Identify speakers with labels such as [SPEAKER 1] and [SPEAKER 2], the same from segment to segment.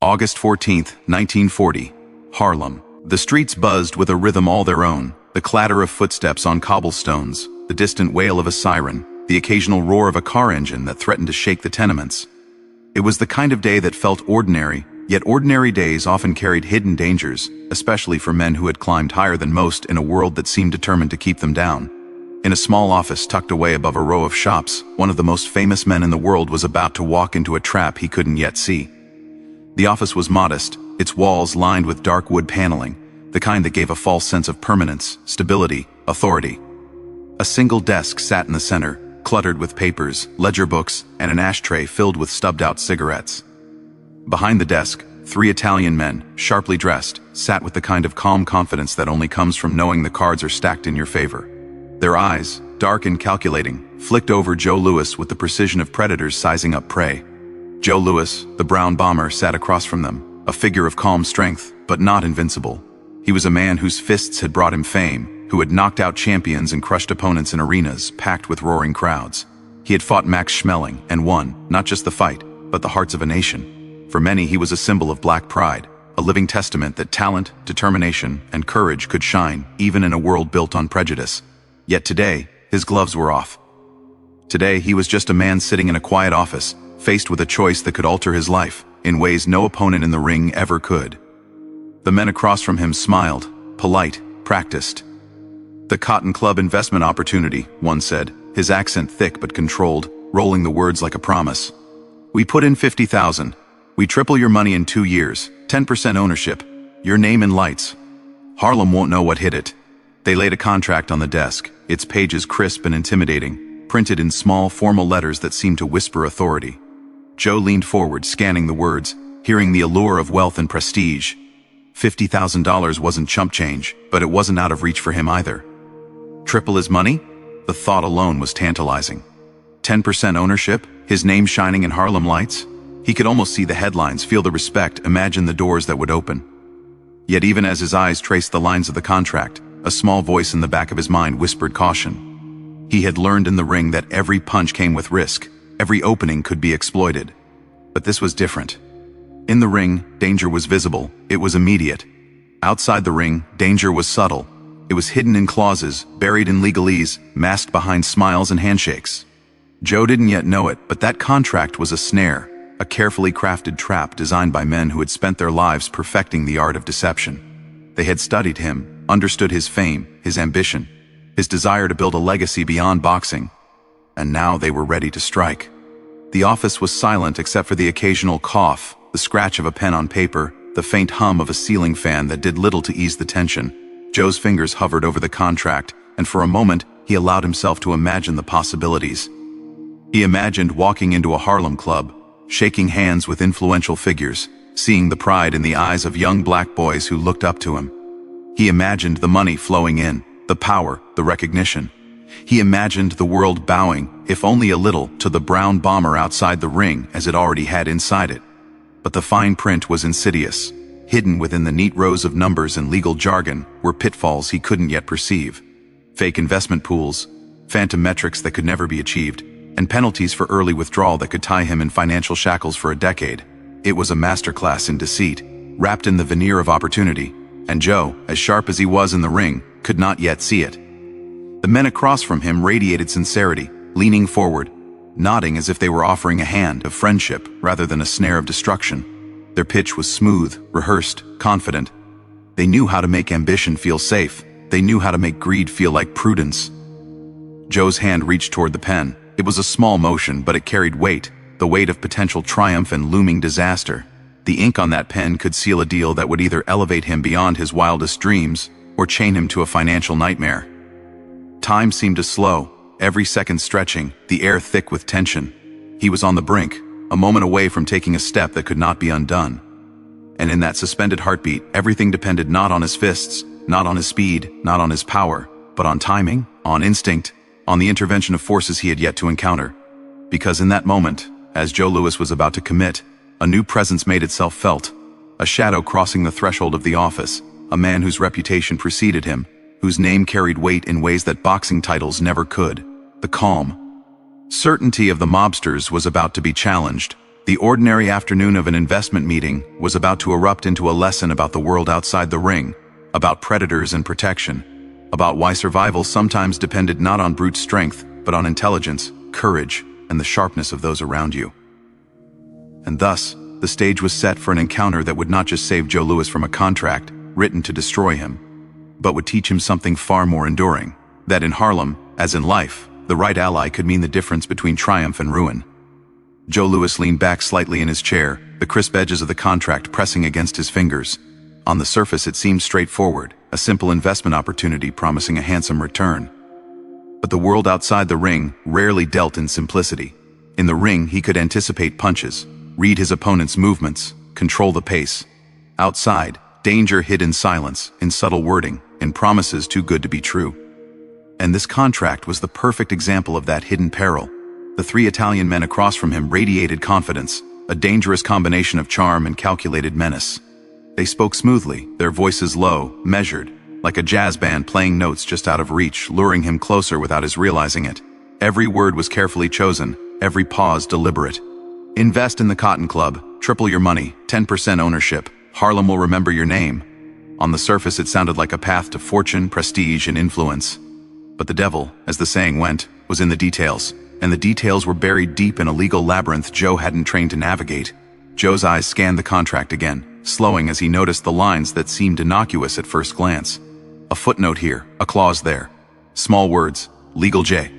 [SPEAKER 1] August 14, 1940, Harlem. The streets buzzed with a rhythm all their own, the clatter of footsteps on cobblestones, the distant wail of a siren, the occasional roar of a car engine that threatened to shake the tenements. It was the kind of day that felt ordinary, yet ordinary days often carried hidden dangers, especially for men who had climbed higher than most in a world that seemed determined to keep them down. In a small office tucked away above a row of shops, one of the most famous men in the world was about to walk into a trap he couldn't yet see. The office was modest, its walls lined with dark wood paneling, the kind that gave a false sense of permanence, stability, authority. A single desk sat in the center, cluttered with papers, ledger books, and an ashtray filled with stubbed-out cigarettes. Behind the desk, 3 Italian men, sharply dressed, sat with the kind of calm confidence that only comes from knowing the cards are stacked in your favor. Their eyes, dark and calculating, flicked over Joe Louis with the precision of predators sizing up prey. Joe Louis, the brown bomber, sat across from them, a figure of calm strength, but not invincible. He was a man whose fists had brought him fame, who had knocked out champions and crushed opponents in arenas packed with roaring crowds. He had fought Max Schmeling and won, not just the fight, but the hearts of a nation. For many, he was a symbol of black pride, a living testament that talent, determination, and courage could shine even in a world built on prejudice. Yet today, his gloves were off. Today, he was just a man sitting in a quiet office, faced with a choice that could alter his life, in ways no opponent in the ring ever could. The men across from him smiled, polite, practiced. "The Cotton Club investment opportunity," one said, his accent thick but controlled, rolling the words like a promise. "We put in 50,000. We triple your money in 2 years, 10% ownership, your name in lights. Harlem won't know what hit it." They laid a contract on the desk, its pages crisp and intimidating, printed in small, formal letters that seemed to whisper authority. Joe leaned forward, scanning the words, hearing the allure of wealth and prestige. $50,000 wasn't chump change, but it wasn't out of reach for him either. Triple his money? The thought alone was tantalizing. 10% ownership, his name shining in Harlem lights? He could almost see the headlines, feel the respect, imagine the doors that would open. Yet even as his eyes traced the lines of the contract, a small voice in the back of his mind whispered caution. He had learned in the ring that every punch came with risk, every opening could be exploited. But this was different. In the ring, danger was visible, it was immediate. Outside the ring, danger was subtle. It was hidden in clauses, buried in legalese, masked behind smiles and handshakes. Joe didn't yet know it, but that contract was a snare, a carefully crafted trap designed by men who had spent their lives perfecting the art of deception. They had studied him, understood his fame, his ambition, his desire to build a legacy beyond boxing, and now they were ready to strike. The office was silent except for the occasional cough, the scratch of a pen on paper, the faint hum of a ceiling fan that did little to ease the tension. Joe's fingers hovered over the contract, and for a moment, he allowed himself to imagine the possibilities. He imagined walking into a Harlem club, shaking hands with influential figures, seeing the pride in the eyes of young black boys who looked up to him. He imagined the money flowing in, the power, the recognition. He imagined the world bowing, if only a little, to the brown bomber outside the ring as it already had inside it. But the fine print was insidious. Hidden within the neat rows of numbers and legal jargon were pitfalls he couldn't yet perceive. Fake investment pools, phantom metrics that could never be achieved, and penalties for early withdrawal that could tie him in financial shackles for a decade. It was a masterclass in deceit, wrapped in the veneer of opportunity, and Joe, as sharp as he was in the ring, could not yet see it. The men across from him radiated sincerity, leaning forward, nodding as if they were offering a hand of friendship rather than a snare of destruction. Their pitch was smooth, rehearsed, confident. They knew how to make ambition feel safe. They knew how to make greed feel like prudence. Joe's hand reached toward the pen. It was a small motion, but it carried weight, the weight of potential triumph and looming disaster. The ink on that pen could seal a deal that would either elevate him beyond his wildest dreams or chain him to a financial nightmare. Time seemed to slow, every second stretching, the air thick with tension. He was on the brink, a moment away from taking a step that could not be undone. And in that suspended heartbeat, everything depended not on his fists, not on his speed, not on his power, but on timing, on instinct, on the intervention of forces he had yet to encounter. Because in that moment, as Joe Louis was about to commit, a new presence made itself felt, a shadow crossing the threshold of the office, a man whose reputation preceded him, whose name carried weight in ways that boxing titles never could. The calm certainty of the Mobsters was about to be challenged, The ordinary afternoon of an investment meeting was about to erupt into a lesson about the world outside the ring, about predators and protection, about why survival sometimes depended not on brute strength, but on intelligence, courage, and the sharpness of those around you. And thus, the stage was set for an encounter that would not just save Joe Louis from a contract written to destroy him, but would teach him something far more enduring, that in Harlem, as in life, the right ally could mean the difference between triumph and ruin. Joe Louis leaned back slightly in his chair, the crisp edges of the contract pressing against his fingers. On the surface it seemed straightforward, a simple investment opportunity promising a handsome return. But the world outside the ring rarely dealt in simplicity. In the ring he could anticipate punches, read his opponent's movements, control the pace. Outside, danger hid in silence, in subtle wording, in promises too good to be true. And this contract was the perfect example of that hidden peril. The three Italian men across from him radiated confidence, a dangerous combination of charm and calculated menace. They spoke smoothly, their voices low, measured, like a jazz band playing notes just out of reach, luring him closer without his realizing it. Every word was carefully chosen, every pause deliberate. Invest in the Cotton Club, triple your money, 10% ownership, Harlem will remember your name. On the surface it sounded like a path to fortune, prestige, and influence. But the devil, as the saying went, was in the details. And the details were buried deep in a legal labyrinth Joe hadn't trained to navigate. Joe's eyes scanned the contract again, slowing as he noticed the lines that seemed innocuous at first glance. A footnote here, a clause there. Small words, legal J.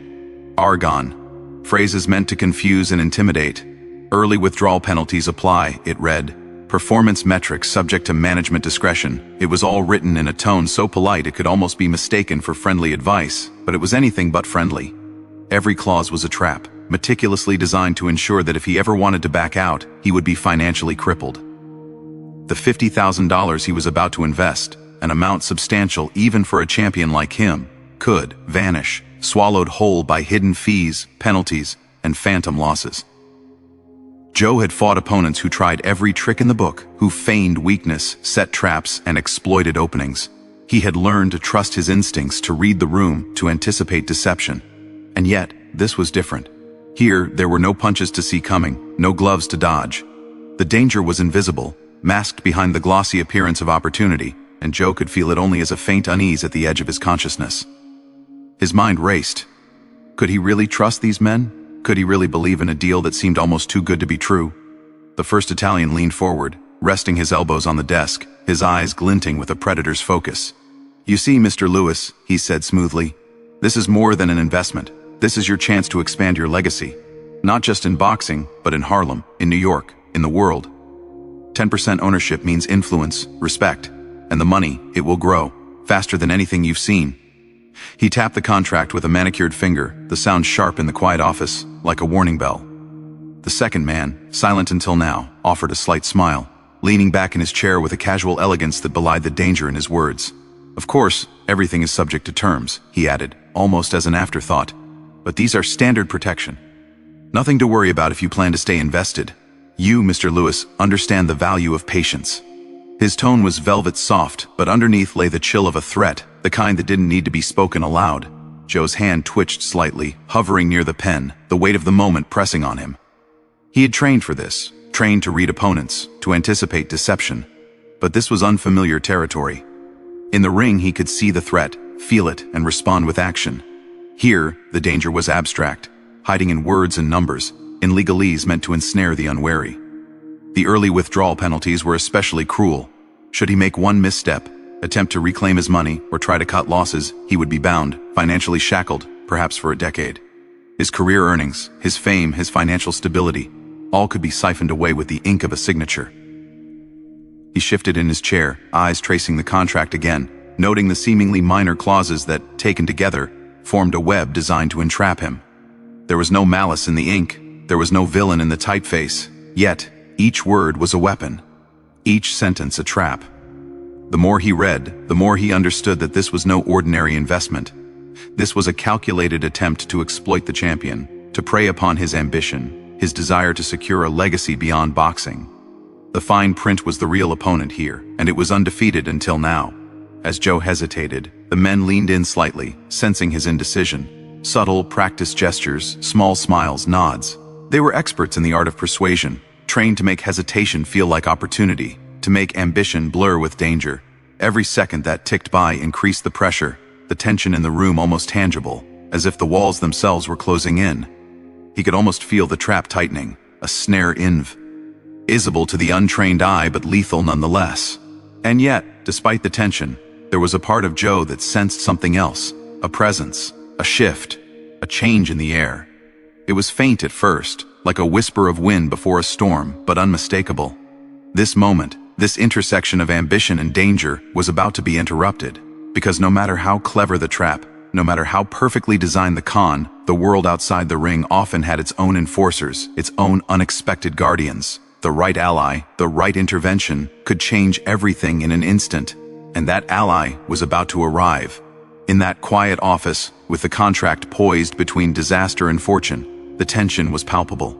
[SPEAKER 1] Argon. Phrases meant to confuse and intimidate. Early withdrawal penalties apply, it read. Performance metrics subject to management discretion. It was all written in a tone so polite it could almost be mistaken for friendly advice, but it was anything but friendly. Every clause was a trap, meticulously designed to ensure that if he ever wanted to back out, he would be financially crippled. The $50,000 he was about to invest, an amount substantial even for a champion like him, could vanish, swallowed whole by hidden fees, penalties, and phantom losses. Joe had fought opponents who tried every trick in the book, who feigned weakness, set traps, and exploited openings. He had learned to trust his instincts, to read the room, to anticipate deception. And yet, this was different. Here, there were no punches to see coming, no gloves to dodge. The danger was invisible, masked behind the glossy appearance of opportunity, and Joe could feel it only as a faint unease at the edge of his consciousness. His mind raced. Could he really trust these men? Could he really believe in a deal that seemed almost too good to be true? The first Italian leaned forward, resting his elbows on the desk, his eyes glinting with a predator's focus. "You see, Mr. Louis," he said smoothly, "this is more than an investment. This is your chance to expand your legacy. Not just in boxing, but in Harlem, in New York, in the world. 10% ownership means influence, respect, and the money, it will grow, faster than anything you've seen." He tapped the contract with a manicured finger, the sound sharp in the quiet office, like a warning bell. The second man, silent until now, offered a slight smile, leaning back in his chair with a casual elegance that belied the danger in his words. "Of course, everything is subject to terms," he added, almost as an afterthought. "But these are standard protection. Nothing to worry about if you plan to stay invested. You, Mr. Louis, understand the value of patience." His tone was velvet soft, but underneath lay the chill of a threat, the kind that didn't need to be spoken aloud. Joe's hand twitched slightly, hovering near the pen, the weight of the moment pressing on him. He had trained for this, trained to read opponents, to anticipate deception. But this was unfamiliar territory. In the ring he could see the threat, feel it, and respond with action. Here, the danger was abstract, hiding in words and numbers, in legalese meant to ensnare the unwary. The early withdrawal penalties were especially cruel. Should he make one misstep, attempt to reclaim his money, or try to cut losses, he would be bound, financially shackled, perhaps for a decade. His career earnings, his fame, his financial stability, all could be siphoned away with the ink of a signature. He shifted in his chair, eyes tracing the contract again, noting the seemingly minor clauses that, taken together, formed a web designed to entrap him. There was no malice in the ink, there was no villain in the typeface, yet each word was a weapon, each sentence a trap. The more he read, the more he understood that this was no ordinary investment. This was a calculated attempt to exploit the champion, to prey upon his ambition, his desire to secure a legacy beyond boxing. The fine print was the real opponent here, and it was undefeated until now. As Joe hesitated, the men leaned in slightly, sensing his indecision. Subtle, practiced gestures, small smiles, nods. They were experts in the art of persuasion, trained to make hesitation feel like opportunity, to make ambition blur with danger. Every second that ticked by increased the pressure, the tension in the room almost tangible, as if the walls themselves were closing in. He could almost feel the trap tightening, a snare invisible to the untrained eye but lethal nonetheless. And yet, despite the tension, there was a part of Joe that sensed something else, a presence, a shift, a change in the air. It was faint at first, like a whisper of wind before a storm, but unmistakable. This moment, this intersection of ambition and danger, was about to be interrupted, because no matter how clever the trap, no matter how perfectly designed the con, the world outside the ring often had its own enforcers, its own unexpected guardians. The right ally, the right intervention, could change everything in an instant, and that ally was about to arrive. In that quiet office, with the contract poised between disaster and fortune, the tension was palpable.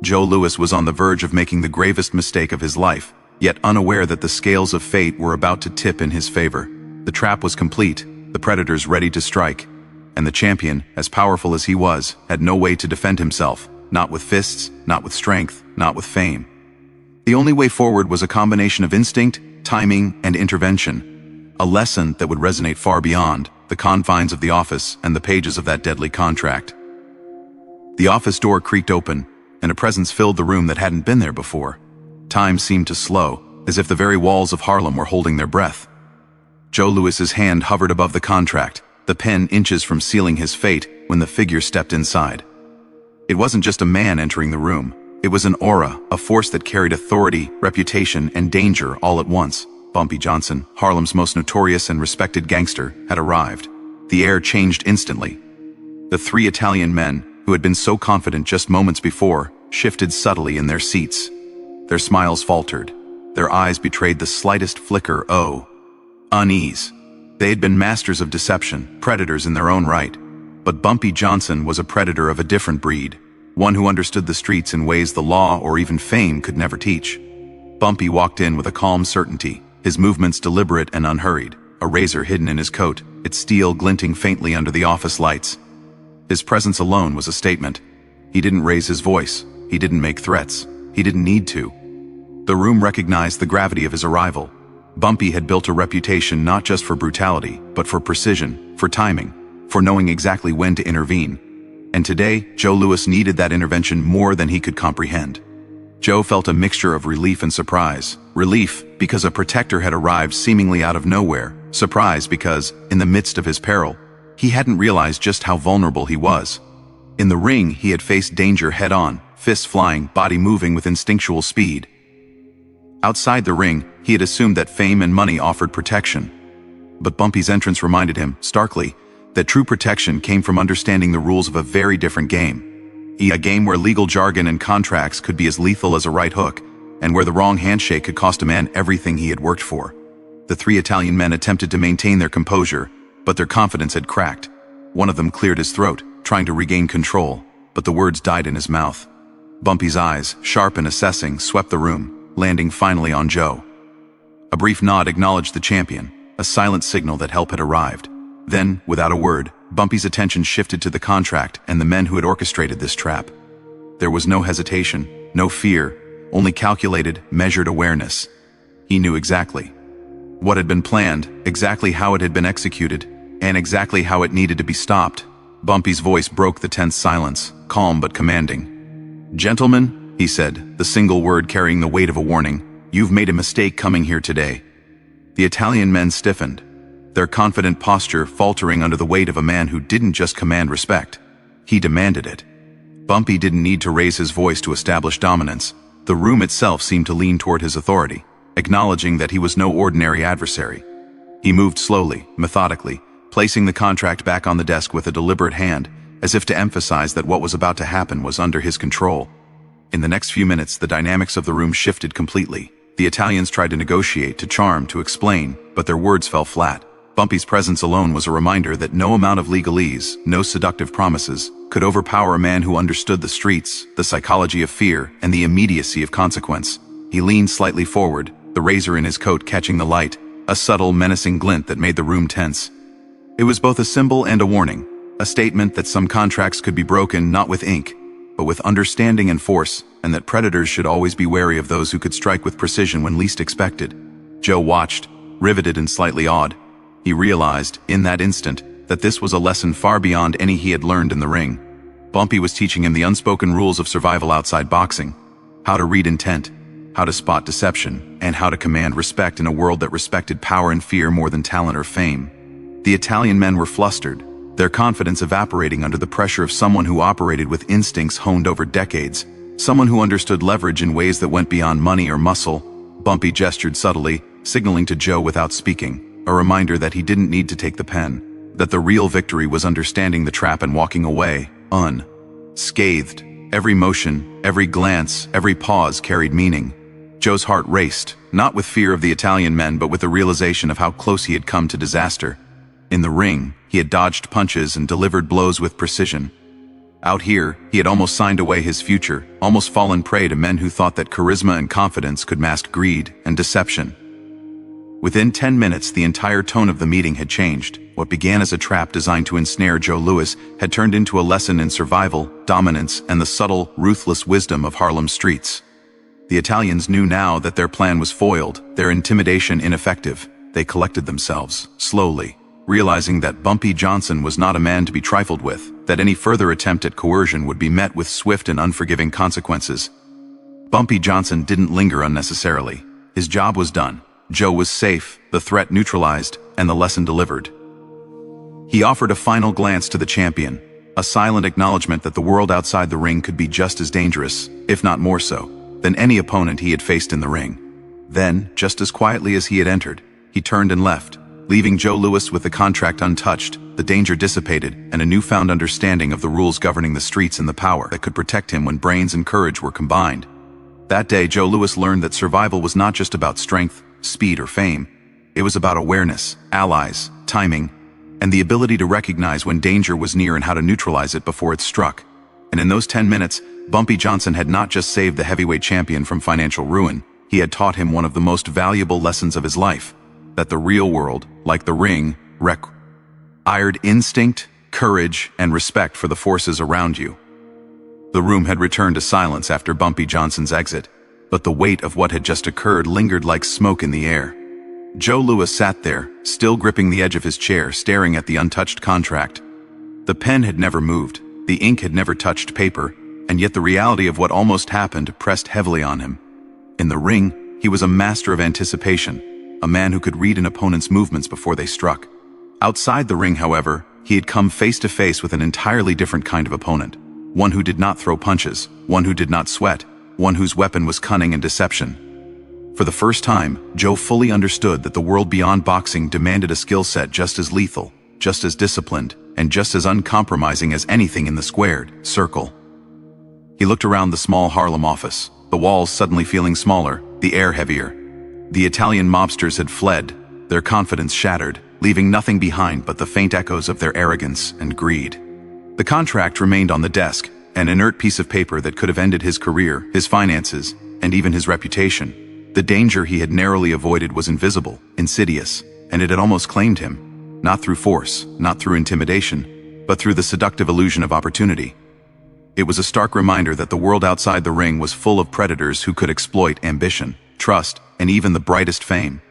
[SPEAKER 1] Joe Louis was on the verge of making the gravest mistake of his life, yet unaware that the scales of fate were about to tip in his favor. The trap was complete, the predators ready to strike, and the champion, as powerful as he was, had no way to defend himself, not with fists, not with strength, not with fame. The only way forward was a combination of instinct, timing, and intervention, a lesson that would resonate far beyond the confines of the office and the pages of that deadly contract. The office door creaked open, and a presence filled the room that hadn't been there before. Time seemed to slow, as if the very walls of Harlem were holding their breath. Joe Louis's hand hovered above the contract, the pen inches from sealing his fate when the figure stepped inside. It wasn't just a man entering the room. It was an aura, a force that carried authority, reputation, and danger all at once. Bumpy Johnson, Harlem's most notorious and respected gangster, had arrived. The air changed instantly. The three Italian men, who had been so confident just moments before, shifted subtly in their seats. Their smiles faltered. Their eyes betrayed the slightest flicker of unease. They had been masters of deception, predators in their own right. But Bumpy Johnson was a predator of a different breed, one who understood the streets in ways the law or even fame could never teach. Bumpy walked in with a calm certainty, his movements deliberate and unhurried, a razor hidden in his coat, its steel glinting faintly under the office lights. His presence alone was a statement. He didn't raise his voice. He didn't make threats. He didn't need to. The room recognized the gravity of his arrival. Bumpy had built a reputation not just for brutality, but for precision, for timing, for knowing exactly when to intervene. And today, Joe Louis needed that intervention more than he could comprehend. Joe felt a mixture of relief and surprise. Relief, because a protector had arrived seemingly out of nowhere. Surprise, because, in the midst of his peril, he hadn't realized just how vulnerable he was. In the ring, he had faced danger head-on, fists flying, body moving with instinctual speed. Outside the ring, he had assumed that fame and money offered protection. But Bumpy's entrance reminded him, starkly, that true protection came from understanding the rules of a very different game. A game where legal jargon and contracts could be as lethal as a right hook, and where the wrong handshake could cost a man everything he had worked for. The three Italian men attempted to maintain their composure, but their confidence had cracked. One of them cleared his throat, trying to regain control, but the words died in his mouth. Bumpy's eyes, sharp and assessing, swept the room, landing finally on Joe. A brief nod acknowledged the champion, a silent signal that help had arrived. Then, without a word, Bumpy's attention shifted to the contract and the men who had orchestrated this trap. There was no hesitation, no fear, only calculated, measured awareness. He knew exactly what had been planned, exactly how it had been executed, and exactly how it needed to be stopped. Bumpy's voice broke the tense silence, calm but commanding. "Gentlemen," he said, the single word carrying the weight of a warning, "you've made a mistake coming here today." The Italian men stiffened, their confident posture faltering under the weight of a man who didn't just command respect. He demanded it. Bumpy didn't need to raise his voice to establish dominance. The room itself seemed to lean toward his authority, acknowledging that he was no ordinary adversary. He moved slowly, methodically, placing the contract back on the desk with a deliberate hand, as if to emphasize that what was about to happen was under his control. In the next few minutes, the dynamics of the room shifted completely. The Italians tried to negotiate, to charm, to explain, but their words fell flat. Bumpy's presence alone was a reminder that no amount of legalese, no seductive promises, could overpower a man who understood the streets, the psychology of fear, and the immediacy of consequence. He leaned slightly forward, the razor in his coat catching the light, a subtle, menacing glint that made the room tense. It was both a symbol and a warning, a statement that some contracts could be broken not with ink, but with understanding and force, and that predators should always be wary of those who could strike with precision when least expected. Joe watched, riveted and slightly awed. He realized, in that instant, that this was a lesson far beyond any he had learned in the ring. Bumpy was teaching him the unspoken rules of survival outside boxing: how to read intent, how to spot deception, and how to command respect in a world that respected power and fear more than talent or fame. The Italian men were flustered, their confidence evaporating under the pressure of someone who operated with instincts honed over decades, someone who understood leverage in ways that went beyond money or muscle. Bumpy gestured subtly, signaling to Joe without speaking, a reminder that he didn't need to take the pen, that the real victory was understanding the trap and walking away, unscathed. Every motion, every glance, every pause carried meaning. Joe's heart raced, not with fear of the Italian men but with the realization of how close he had come to disaster. In the ring, he had dodged punches and delivered blows with precision. Out here, he had almost signed away his future, almost fallen prey to men who thought that charisma and confidence could mask greed and deception. Within 10 minutes, the entire tone of the meeting had changed. What began as a trap designed to ensnare Joe Louis had turned into a lesson in survival, dominance, and the subtle, ruthless wisdom of Harlem streets. The Italians knew now that their plan was foiled, their intimidation ineffective. They collected themselves, slowly, realizing that Bumpy Johnson was not a man to be trifled with, that any further attempt at coercion would be met with swift and unforgiving consequences. Bumpy Johnson didn't linger unnecessarily. His job was done. Joe was safe, the threat neutralized, and the lesson delivered. He offered a final glance to the champion, a silent acknowledgement that the world outside the ring could be just as dangerous, if not more so, than any opponent he had faced in the ring. Then, just as quietly as he had entered, he turned and left, leaving Joe Louis with the contract untouched, the danger dissipated, and a newfound understanding of the rules governing the streets and the power that could protect him when brains and courage were combined. That day, Joe Louis learned that survival was not just about strength, speed, or fame. It was about awareness, allies, timing, and the ability to recognize when danger was near and how to neutralize it before it struck. And in those 10 minutes, Bumpy Johnson had not just saved the heavyweight champion from financial ruin, he had taught him one of the most valuable lessons of his life: that the real world, like the ring, required instinct, courage, and respect for the forces around you. The room had returned to silence after Bumpy Johnson's exit, but the weight of what had just occurred lingered like smoke in the air. Joe Louis sat there, still gripping the edge of his chair, staring at the untouched contract. The pen had never moved, the ink had never touched paper, and yet the reality of what almost happened pressed heavily on him. In the ring, he was a master of anticipation, a man who could read an opponent's movements before they struck. Outside the ring, however, he had come face to face with an entirely different kind of opponent, one who did not throw punches, one who did not sweat, one whose weapon was cunning and deception. For the first time, Joe fully understood that the world beyond boxing demanded a skill set just as lethal, just as disciplined, and just as uncompromising as anything in the squared circle. He looked around the small Harlem office, the walls suddenly feeling smaller, the air heavier. The Italian mobsters had fled, their confidence shattered, leaving nothing behind but the faint echoes of their arrogance and greed. The contract remained on the desk, an inert piece of paper that could have ended his career, his finances, and even his reputation. The danger he had narrowly avoided was invisible, insidious, and it had almost claimed him, not through force, not through intimidation, but through the seductive illusion of opportunity. It was a stark reminder that the world outside the ring was full of predators who could exploit ambition, trust, and even the brightest fame.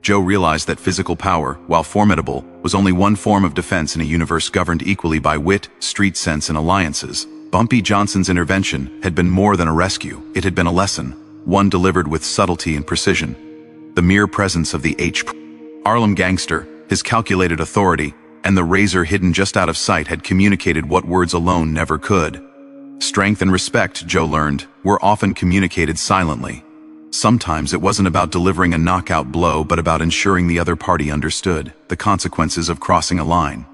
[SPEAKER 1] Joe realized that physical power, while formidable, was only one form of defense in a universe governed equally by wit, street sense, and alliances. Bumpy Johnson's intervention had been more than a rescue. It had been a lesson, one delivered with subtlety and precision. The mere presence of the Harlem gangster, his calculated authority, and the razor hidden just out of sight had communicated what words alone never could. Strength and respect, Joe learned, were often communicated silently. Sometimes it wasn't about delivering a knockout blow, but about ensuring the other party understood the consequences of crossing a line.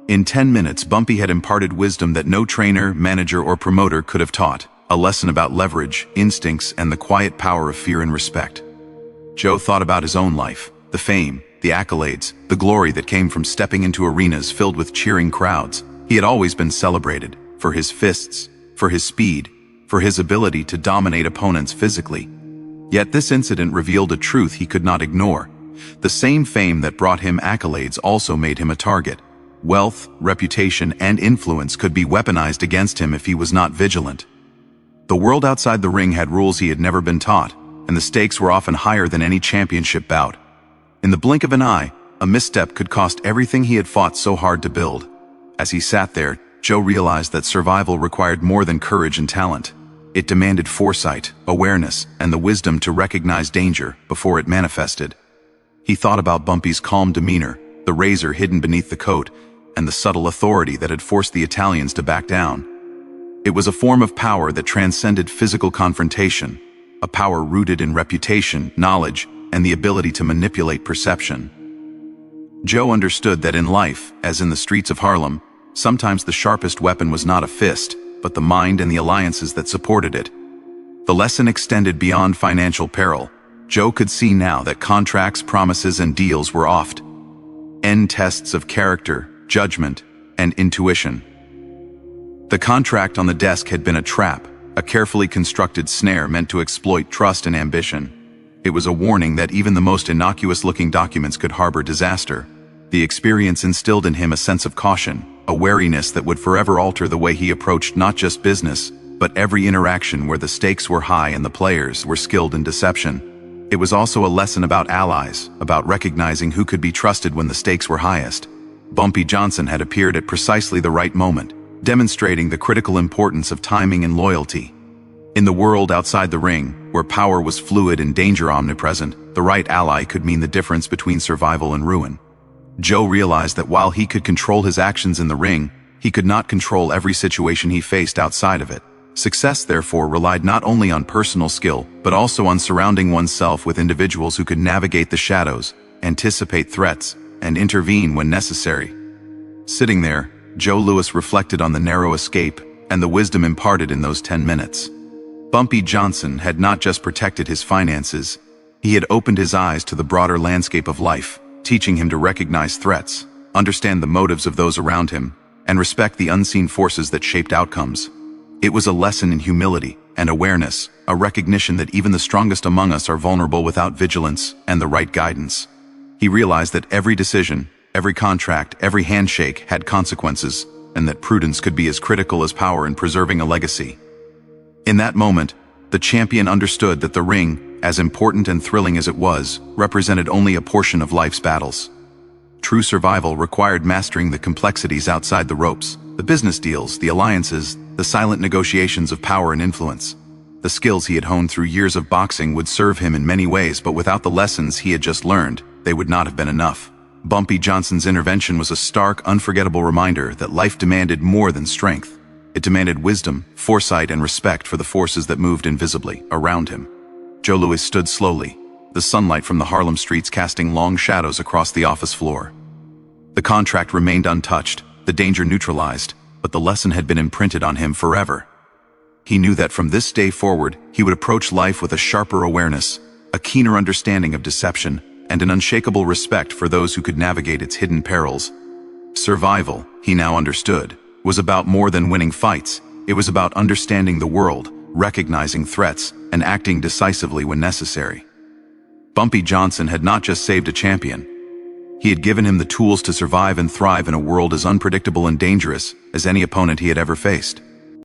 [SPEAKER 1] In 10 minutes, Bumpy had imparted wisdom that no trainer, manager, or promoter could have taught, a lesson about leverage, instincts, and the quiet power of fear and respect. Joe thought about his own life, the fame, the accolades, the glory that came from stepping into arenas filled with cheering crowds. He had always been celebrated for his fists, for his speed, for his ability to dominate opponents physically. Yet this incident revealed a truth he could not ignore. The same fame that brought him accolades also made him a target. Wealth, reputation, and influence could be weaponized against him if he was not vigilant. The world outside the ring had rules he had never been taught, and the stakes were often higher than any championship bout. In the blink of an eye, a misstep could cost everything he had fought so hard to build. As he sat there, Joe realized that survival required more than courage and talent. It demanded foresight, awareness, and the wisdom to recognize danger before it manifested. He thought about Bumpy's calm demeanor, the razor hidden beneath the coat, and the subtle authority that had forced the Italians to back down. It was a form of power that transcended physical confrontation, a power rooted in reputation, knowledge, and the ability to manipulate perception. Joe understood that in life, as in the streets of Harlem, sometimes the sharpest weapon was not a fist, but the mind and the alliances that supported it. The lesson extended beyond financial peril. Joe could see now that contracts, promises, and deals were oft end tests of character, judgment, and intuition. The contract on the desk had been a trap, a carefully constructed snare meant to exploit trust and ambition. It was a warning that even the most innocuous-looking documents could harbor disaster. The experience instilled in him a sense of caution, a wariness that would forever alter the way he approached not just business, but every interaction where the stakes were high and the players were skilled in deception. It was also a lesson about allies, about recognizing who could be trusted when the stakes were highest. Bumpy Johnson had appeared at precisely the right moment, demonstrating the critical importance of timing and loyalty. In the world outside the ring, where power was fluid and danger omnipresent, the right ally could mean the difference between survival and ruin. Joe realized that while he could control his actions in the ring, he could not control every situation he faced outside of it. Success, therefore, relied not only on personal skill, but also on surrounding oneself with individuals who could navigate the shadows, anticipate threats, and intervene when necessary. Sitting there, Joe Louis reflected on the narrow escape and the wisdom imparted in those 10 minutes. Bumpy Johnson had not just protected his finances, he had opened his eyes to the broader landscape of life, teaching him to recognize threats, understand the motives of those around him, and respect the unseen forces that shaped outcomes. It was a lesson in humility and awareness, a recognition that even the strongest among us are vulnerable without vigilance and the right guidance. He realized that every decision, every contract, every handshake had consequences, and that prudence could be as critical as power in preserving a legacy. In that moment, the champion understood that the ring, as important and thrilling as it was, represented only a portion of life's battles. True survival required mastering the complexities outside the ropes, the business deals, the alliances, the silent negotiations of power and influence. The skills he had honed through years of boxing would serve him in many ways, but without the lessons he had just learned, they would not have been enough. Bumpy Johnson's intervention was a stark, unforgettable reminder that life demanded more than strength. It demanded wisdom, foresight, and respect for the forces that moved invisibly around him. Joe Louis stood slowly, the sunlight from the Harlem streets casting long shadows across the office floor. The contract remained untouched, the danger neutralized, but the lesson had been imprinted on him forever. He knew that from this day forward, he would approach life with a sharper awareness, a keener understanding of deception, and an unshakable respect for those who could navigate its hidden perils. Survival, he now understood, was about more than winning fights. It was about understanding the world, recognizing threats, and acting decisively when necessary. Bumpy Johnson had not just saved a champion. He had given him the tools to survive and thrive in a world as unpredictable and dangerous as any opponent he had ever faced.